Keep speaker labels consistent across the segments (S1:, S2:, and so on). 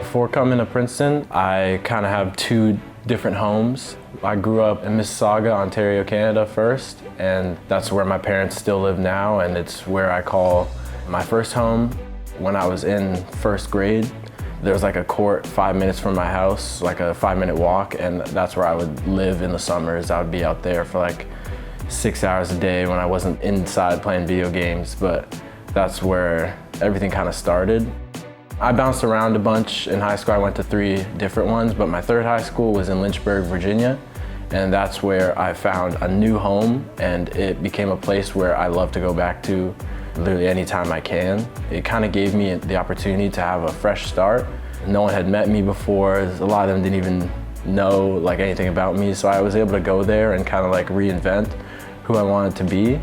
S1: Before coming to Princeton, I kind of have two different homes. I grew up in Mississauga, Ontario, Canada first, and that's where my parents still live now, and it's where I call my first home. When I was in first grade, there was like a court 5 minutes from my house, like a 5-minute walk, and that's where I would live in the summers. I would be out there for like 6 hours a day when I wasn't inside playing video games, but that's where everything kind of started. I bounced around a bunch in high school. I went to 3 different ones, but my third high school was in Lynchburg, Virginia, and that's where I found a new home, and it became a place where I love to go back to literally anytime I can. It kind of gave me the opportunity to have a fresh start. No one had met me before. A lot of them didn't even know like anything about me, so I was able to go there and kind of like reinvent who I wanted to be.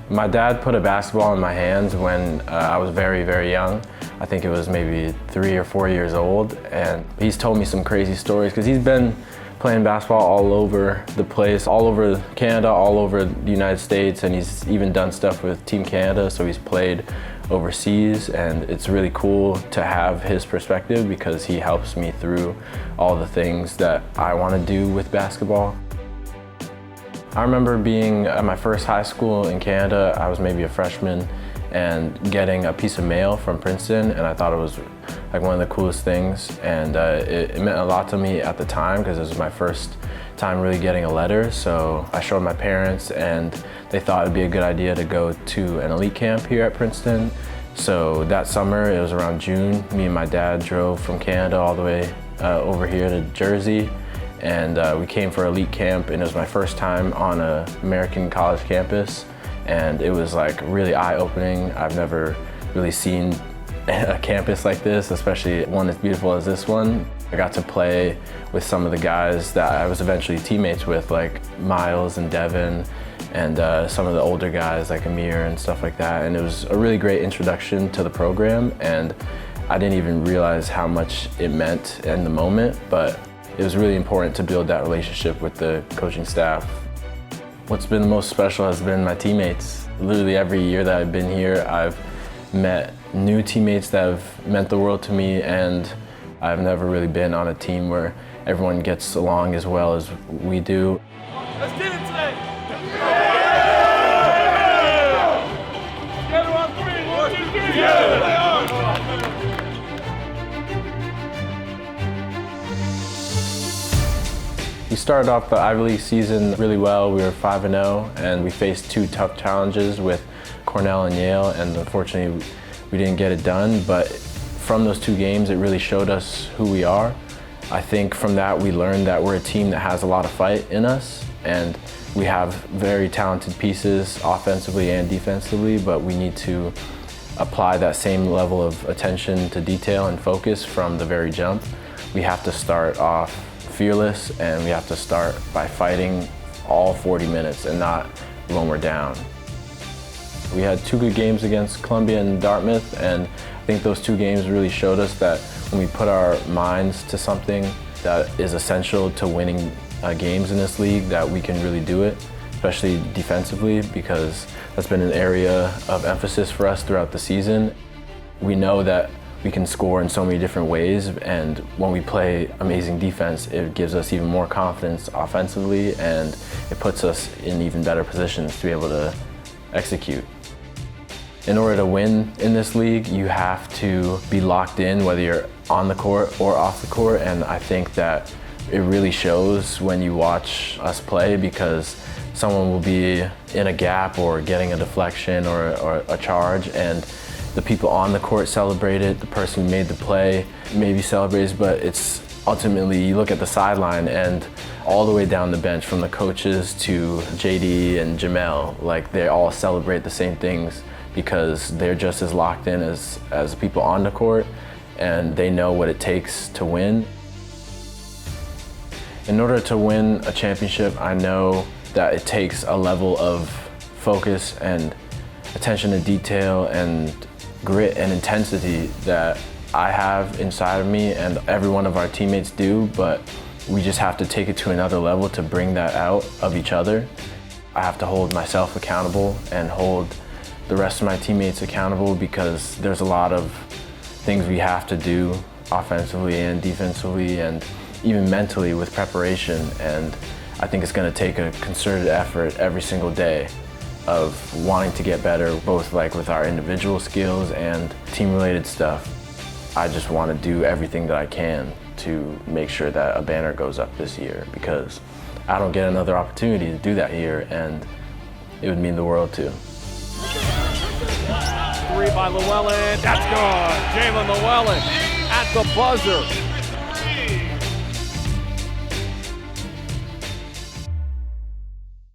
S1: My dad put a basketball in my hands when I was very, very young. I think it was maybe 3 or 4 years old, and he's told me some crazy stories because he's been playing basketball all over the place, all over Canada, all over the United States, and he's even done stuff with Team Canada, so he's played overseas, and it's really cool to have his perspective because he helps me through all the things that I want to do with basketball. I remember being at my first high school in Canada. I was maybe a freshman, and getting a piece of mail from Princeton, and I thought it was like one of the coolest things, and it meant a lot to me at the time because it was my first time really getting a letter. So I showed my parents, and they thought it'd be a good idea to go to an elite camp here at Princeton. So that summer, it was around June, me and my dad drove from Canada all the way over here to Jersey, and we came for elite camp, and it was my first time on an American college campus. And it was like really eye-opening. I've never really seen a campus like this, especially one as beautiful as this one. I got to play with some of the guys that I was eventually teammates with, like Miles and Devin, and some of the older guys like Amir and stuff like that. And it was a really great introduction to the program, and I didn't even realize how much it meant in the moment, but it was really important to build that relationship with the coaching staff. What's been the most special has been my teammates. Literally every year that I've been here, I've met new teammates that have meant the world to me, and I've never really been on a team where everyone gets along as well as we do.
S2: Let's get it today! Together on 3, 1, 2, 3, yeah!
S1: We started off the Ivy League season really well. We were 5-0, and we faced 2 tough challenges with Cornell and Yale, and unfortunately we didn't get it done. But from those 2 games, it really showed us who we are. I think from that we learned that we're a team that has a lot of fight in us, and we have very talented pieces offensively and defensively, but we need to apply that same level of attention to detail and focus from the very jump. We have to start off fearless, and we have to start by fighting all 40 minutes and not when we're down. We had 2 good games against Columbia and Dartmouth, and I think those 2 games really showed us that when we put our minds to something that is essential to winning games in this league, that we can really do it, especially defensively, because that's been an area of emphasis for us throughout the season. We know that we can score in so many different ways, and when we play amazing defense, it gives us even more confidence offensively, and it puts us in even better positions to be able to execute. In order to win in this league, you have to be locked in, whether you're on the court or off the court, and I think that it really shows when you watch us play, because someone will be in a gap or getting a deflection or a charge, and the people on the court celebrate it, the person who made the play maybe celebrates, but it's ultimately, you look at the sideline and all the way down the bench, from the coaches to JD and Jamel, like they all celebrate the same things because they're just as locked in as the people on the court, and they know what it takes to win. In order to win a championship, I know that it takes a level of focus and attention to detail and grit and intensity that I have inside of me, and every one of our teammates do, but we just have to take it to another level to bring that out of each other. I have to hold myself accountable and hold the rest of my teammates accountable, because there's a lot of things we have to do offensively and defensively and even mentally with preparation. And I think it's going to take a concerted effort every single day of wanting to get better, both like with our individual skills and team-related stuff. I just want to do everything that I can to make sure that a banner goes up this year, because I don't get another opportunity to do that here, and it would mean the world too.
S3: 3 by Llewellyn, that's good. Jaelin Llewellyn at the buzzer.